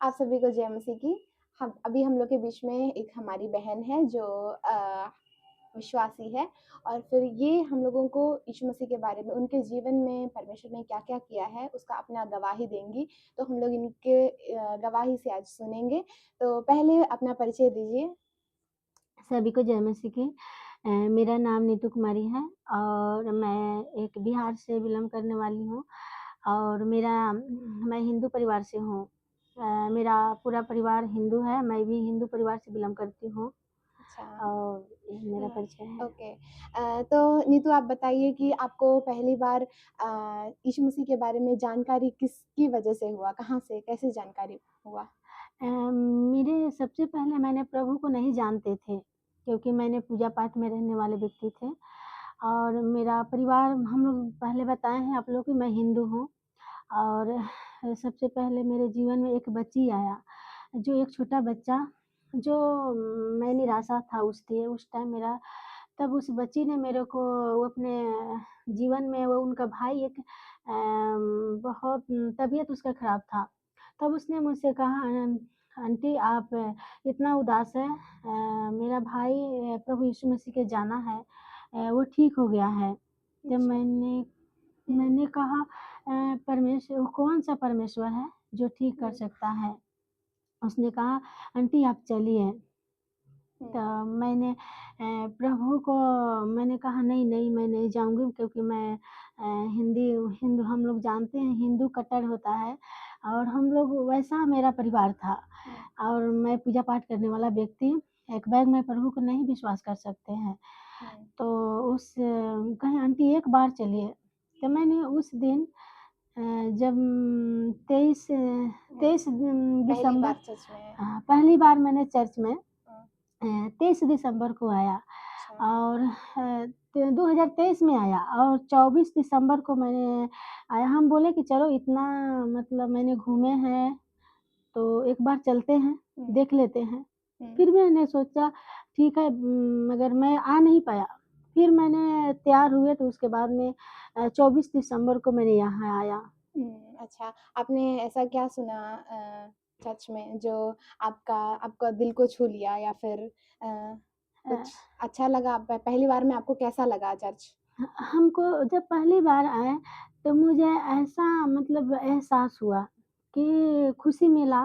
आप सभी को जय मसीह की। हम लोग के बीच में एक हमारी बहन है जो विश्वासी है और फिर ये हम लोगों को यीशु मसीह के बारे में, उनके जीवन में परमेश्वर ने क्या-क्या किया है, उसका अपना गवाही देंगी। तो हम लोग इनके गवाही से आज सुनेंगे। तो पहले अपना परिचय दीजिए। सभी को जय मसीह की। मेरा नाम नीतू कुमारी है और मैं एक बिहार से बिलॉन्ग करने वाली हूँ और मैं हिंदू परिवार से हूँ। मेरा पूरा परिवार हिंदू है, मैं भी हिंदू परिवार से बिलॉन्ग करती हूँ अच्छा। और ये मेरा हाँ, परिचय है। ओके। तो नीतू आप बताइए कि आपको पहली बार यीशु मसीह के बारे में जानकारी किसकी वजह से हुआ? कहाँ से, कैसे जानकारी हुआ? मेरे सबसे पहले मैंने प्रभु को नहीं जानते थे, क्योंकि मैंने पूजा-पाठ में रहने वाले व्यक्ति थे और मेरा परिवार हम लोग पहले बताए हैं आप लोग कि मैं हिंदू हूँ। और सबसे पहले मेरे जीवन में एक बच्ची आया, जो एक छोटा बच्चा जो मैं निराशा था उस टाइम मेरा। तब उस बच्ची ने मेरे को वो अपने जीवन में वो उनका भाई एक बहुत तबीयत उसका ख़राब था। तब उसने मुझसे कहा आंटी आप इतना उदास है मेरा भाई प्रभु यीशु मसीह के जाना है वो ठीक हो गया है। तब अच्छा। हुँ, मैंने कहा परमेश्वर कौन-सा परमेश्वर है जो ठीक कर हुँ, सकता है? उसने कहा आंटी आप चलिए। हुँ, तो मैंने प्रभु को मैंने कहा नहीं मैं नहीं जाऊँगी क्योंकि मैं हिंदू हम लोग जानते हैं हिंदू कट्टर होता है और हम लोग वैसा मेरा परिवार था हुँ, और मैं पूजा-पाठ करने वाला व्यक्ति एक बैग में प्रभु को नहीं विश्वास कर सकते हैं। हुँ। तो कहे आंटी एक बार चलिए। तो मैंने उस दिन जब 23 हुँ, 23 पहली दिसंबर बार सच में। पहली बार मैंने चर्च में हाँ, 23 दिसंबर को आया अच्छा। और तो 2023 में आया और 24 दिसंबर को मैंने आया। हम बोले कि चलो इतना मतलब मैंने घूमे हैं, तो एक बार चलते हैं, हुँ, देख लेते हैं। हुँ, फिर मैंने सोचा ठीक है मगर मैं आ नहीं पाया। फिर मैंने तैयार हुए तो उसके बाद में 24 दिसंबर को मैंने यहाँ आया। अच्छा। आपने ऐसा क्या सुना चर्च में जो आपका दिल को छू लिया या फिर अ कुछ अच्छा लगा? पहली बार में आपको कैसा लगा चर्च? हमको जब पहली बार आए, तो मुझे ऐसा मतलब एहसास हुआ कि खुशी मिला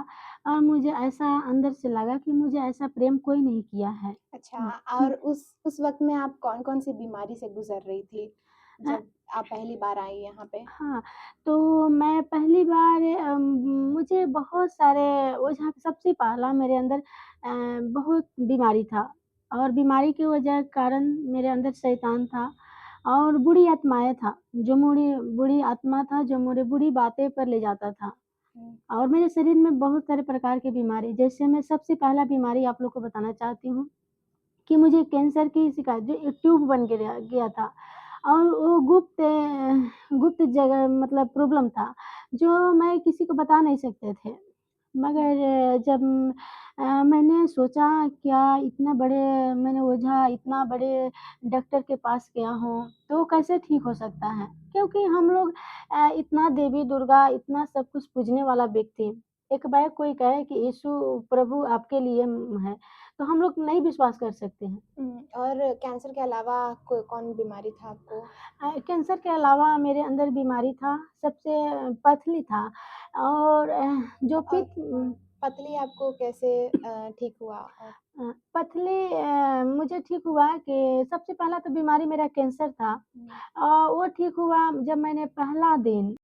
और मुझे ऐसा अंदर से लगा कि मुझे ऐसा प्रेम कोई नहीं किया है। अच्छा। कि और उस वक़्त में आप कौन-कौन सी बीमारी से गुज़र रही थी, अ, जब आप पहली बार आई यहाँ पे? हाँ, तो मैं पहली बार मुझे बहुत सारे वजह सबसे पहला मेरे अंदर बहुत बीमारी था और बीमारी की वजह कारण मेरे अंदर शैतान था और बुरी आत्माएँ था, जो मुड़ी बुरी आत्मा था जो मुझे बुरी बातें पर ले जाता था। हुँ, और मेरे शरीर में बहुत सारे प्रकार की बीमारी जैसे मैं सबसे पहला बीमारी आप लोग को बताना चाहती हूँ कि मुझे कैंसर की शिकायत जो एक ट्यूब बन के रह गया था और वो गुप्त जगह मतलब प्रॉब्लम था, जो मैं किसी को बता नहीं सकते थे। हुँ, मगर जब मैंने सोचा क्या इतना बड़े मैंने ओझा इतना बड़े डॉक्टर के पास गया हूँ, तो कैसे ठीक हो सकता है? क्योंकि हम लोग इतना देवी दुर्गा इतना सब कुछ पूजने वाला व्यक्ति, एक बार कोई कहे कि यीशु प्रभु आपके लिए है, तो हम लोग नहीं विश्वास कर सकते हैं। और कैंसर के अलावा कौन बीमारी था आपको? कैंसर के अलावा मेरे अंदर बीमारी था, सबसे पथरी था और जो और पतली आपको कैसे ठीक हुआ? और पथरी मुझे ठीक हुआ कि सबसे पहला तो बीमारी मेरा कैंसर था। हुँ, वो ठीक हुआ जब मैंने पहला दिन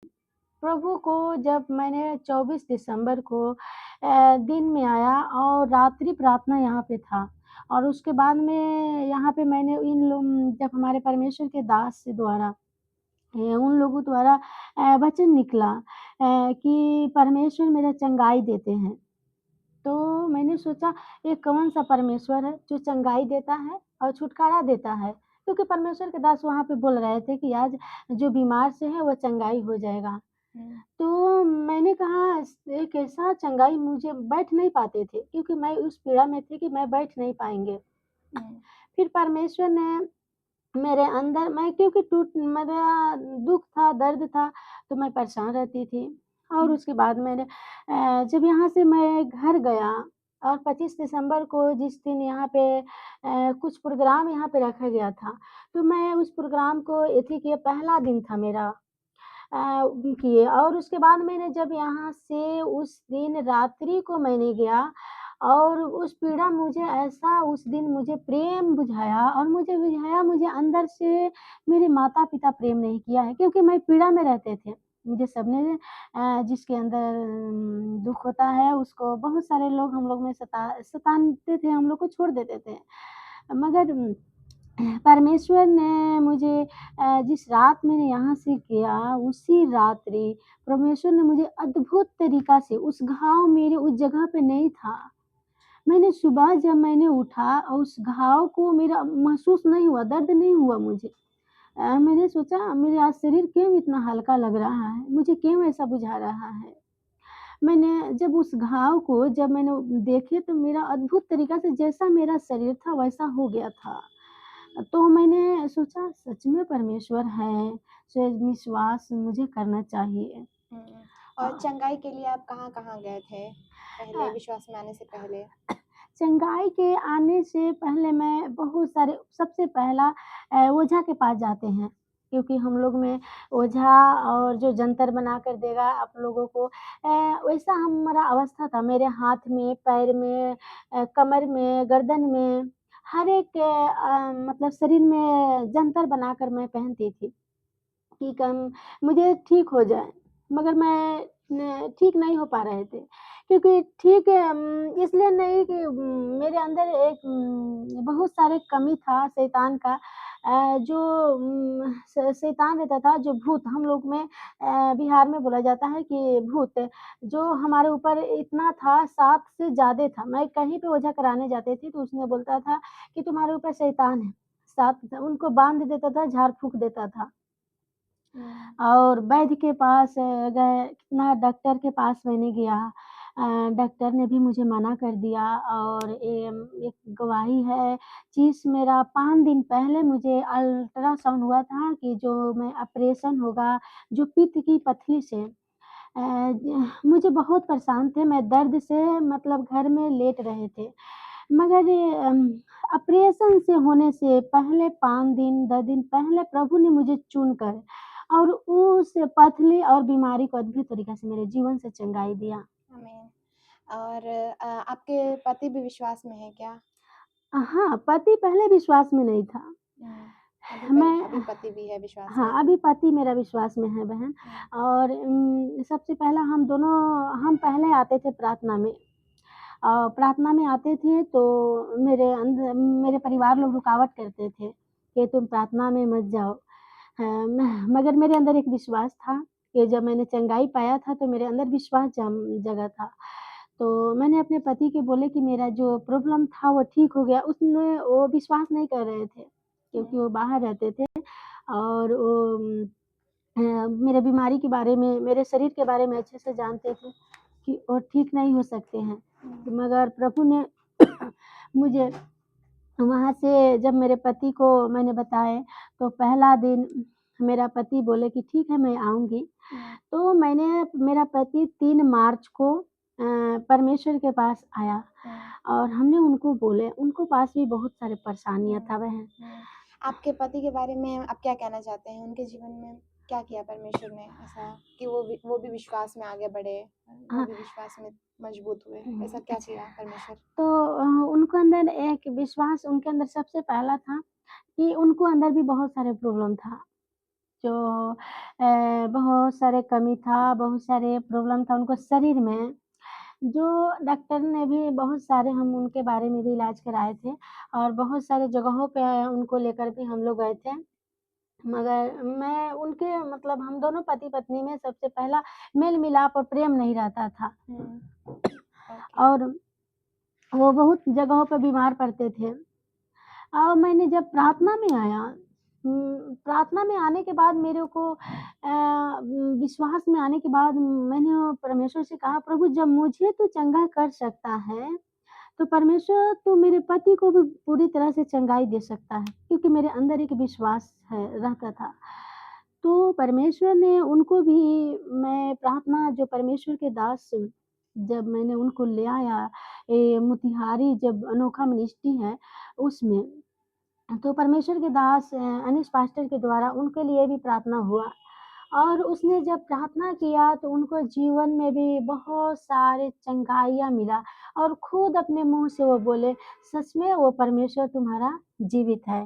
प्रभु को जब मैंने 24 दिसंबर को दिन में आया और रात्रि प्रार्थना यहाँ पे था और उसके बाद में यहाँ पे मैंने इन लोग जब हमारे परमेश्वर के दास द्वारा उन लोगों द्वारा वचन निकला कि परमेश्वर मेरा चंगाई देते हैं। तो मैंने सोचा ये कौन-सा परमेश्वर है जो चंगाई देता है और छुटकारा देता है? क्योंकि परमेश्वर के दास वहाँ पे बोल रहे थे कि आज जो बीमार से है वो चंगाई हो जाएगा। हुँ, तो मैंने कहा एक ऐसा चंगाई मुझे बैठ नहीं पाते थे क्योंकि मैं उस पीड़ा में थी कि मैं बैठ नहीं पाएँगे। हुँ, फिर परमेश्वर ने मेरे अंदर मैं क्योंकि टूट मेरा दुःख था, दर्द था, तो मैं परेशान रहती थी। और हुँ, उसके बाद मैंने जब यहाँ से मैं घर गया और 25 दिसंबर को जिस दिन यहाँ पे कुछ प्रोग्राम यहाँ पे रखा गया था, तो मैं उस प्रोग्राम को अथी किए पहला दिन था मेरा किए और उसके बाद मैंने जब यहाँ से उस दिन रात्रि को मैंने गया और उस पीड़ा मुझे ऐसा उस दिन मुझे प्रेम बुझाया और मुझे बुझाया मुझे अंदर से मेरे माता-पिता प्रेम नहीं किया है क्योंकि मैं पीड़ा में रहते थे। मुझे सबने जिसके अंदर दुःख होता है उसको बहुत सारे लोग हम लोग में सताते थे, हम लोग को छोड़ देते थे। मगर परमेश्वर ने मुझे जिस रात मैंने यहाँ से किया, उसी रात्रि परमेश्वर ने मुझे अद्भुत तरीक़ा से उस घाव मेरे उस जगह पे नहीं था। मैंने सुबह जब मैंने उठा और उस घाव को मेरा महसूस नहीं हुआ, दर्द नहीं हुआ मुझे। मैंने सोचा मेरा शरीर क्यों इतना हल्का लग रहा है? मुझे क्यों ऐसा बुझा रहा है? मैंने जब उस घाव को जब मैंने देखे तो मेरा अद्भुत तरीक़ा से जैसा मेरा शरीर था वैसा हो गया था। तो मैंने सोचा सच में परमेश्वर है, शायद विश्वास मुझे करना चाहिए। हुँ। अ और चंगाई के लिए आप कहाँ-कहाँ गए थे? अ, पहले विश्वास में आने से पहले? चंगाई के आने से पहले मैं बहुत सारे सबसे पहला ओझा के पास जाते हैं, क्योंकि हम लोग में ओझा और जो जंतर बना कर देगा आप लोगों को वैसा हमारा अवस्था था। मेरे हाथ में, पैर में कमर में, गर्दन में, हर एक मतलब शरीर में जंतर बनाकर मैं पहनती थी। कि कम मुझे ठीक हो जाए, मगर मैं न ठीक नहीं हो पा रहे थे। क्योंकि ठीक इसलिए नहीं कि मेरे अंदर एक बहुत सारे कमी था शैतान का जो शैतान रहता था, जो भूत हम लोग में बिहार में बोला जाता है कि भूत, जो हमारे ऊपर इतना था 7 से ज़्यादा था। मैं कहीं पे ओझा कराने जाती थी, तो उसने बोलता था कि तुम्हारे ऊपर शैतान है, 7 उनको बाँध देता था, झाड़-फूँक देता था। हुँ। और वैद्य के पास गए, कितना डॉक्टर के पास मैंने गया डॉक्टर ने भी मुझे मना कर दिया और एक गवाही है, चीज़ मेरा 5 दिन पहले मुझे अल्ट्रासाउंड हुआ था कि जो मैं ऑपरेशन होगा, जो पित्त की पथरी से मुझे बहुत परेशान थे, मैं दर्द से मतलब घर में लेट रहे थे। मगर ऑपरेशन से होने से पहले 5 दिन, 10 दिन पहले प्रभु ने मुझे चुनकर और उस पथरी और बीमारी को अद्भुत तरीक़े से मेरे जीवन से चंगाई दिया। आमीन। और आपके पति भी विश्वास में हैं क्या? हाँ, पति पहले विश्वास में नहीं था। हुँ। अभी मैं पति भी है विश्वास में? हाँ, अभी पति मेरा विश्वास में है बहन हुँ। और सबसे पहला हम पहले आते थे प्रार्थना में। प्रार्थना में आते थे तो मेरे परिवार लोग रुकावट करते थे कि तुम प्रार्थना में मत जाओ। मगर मेरे अंदर एक विश्वास था कि जब मैंने चंगाई पाया था तो मेरे अंदर विश्वास जगा था। तो मैंने अपने पति के बोले कि मेरा जो प्रॉब्लम था वो ठीक हो गया। वो विश्वास नहीं कर रहे थे क्योंकि हुँ। वो बाहर रहते थे और वो मेरे बीमारी के बारे में, मेरे शरीर के बारे में अच्छे से जानते थे कि वो ठीक नहीं हो सकते हैं। हुँ। मगर प्रभु ने मुझे वहाँ से जब मेरे पति को मैंने बताए, तो पहला दिन मेरा पति बोले कि ठीक है मैं आऊँगी। हुँ। तो मेरा पति 3 मार्च को परमेश्वर के पास आया हुँ। और हमने उनको बोले उनको पास भी बहुत सारे परेशानियाँ हुँ। था बहन। हुँ। आपके पति के बारे में आप क्या कहना चाहते हैं? उनके जीवन में क्या किया परमेश्वर ने ऐसा कि वो भी विश्वास में आगे बढ़े, वो हाँ, भी विश्वास में मजबूत हुए? ऐसा क्या अच्छा। किया परमेश्वर? तो उनको अंदर एक विश्वास उनके अंदर सबसे पहला था कि उनको अंदर भी बहुत सारे प्रॉब्लम था। जो बहुत सारे कमी था, बहुत सारे प्रॉब्लम था उनको शरीर में, जो डॉक्टर ने भी बहुत सारे हम उनके बारे में भी इलाज कराए थे और बहुत सारे जगहों पे उनको लेकर भी हम लोग गए थे। मगर मैं उनके मतलब हम दोनों पति-पत्नी में सबसे पहला मेल-मिलाप और प्रेम नहीं रहता था। हुँ। ओके। और वो बहुत जगहों पे बीमार पड़ते थे। मैंने जब प्रार्थना में आया प्रार्थना में आने के बाद मेरे को विश्वास में आने के बाद मैंने परमेश्वर से कहा प्रभु जब मुझे तू चंगा कर सकता है, तो परमेश्वर तू मेरे पति को भी पूरी तरह से चंगाई दे सकता है, क्योंकि मेरे अंदर एक विश्वास है रहता था। तो परमेश्वर ने उनको भी मैं प्रार्थना जो परमेश्वर के दास जब मैंने उनको ले आया, मोतिहारी जब अनोखा मिनिस्ट्री है उसमें, तो परमेश्वर के दास अनीस पास्टर के द्वारा उनके लिए भी प्रार्थना हुआ और उसने जब प्रार्थना किया तो उनको जीवन में भी बहुत सारे चंगाइयाँ मिला और खुद अपने मुँह से वो बोले, सच में वो परमेश्वर तुम्हारा जीवित है।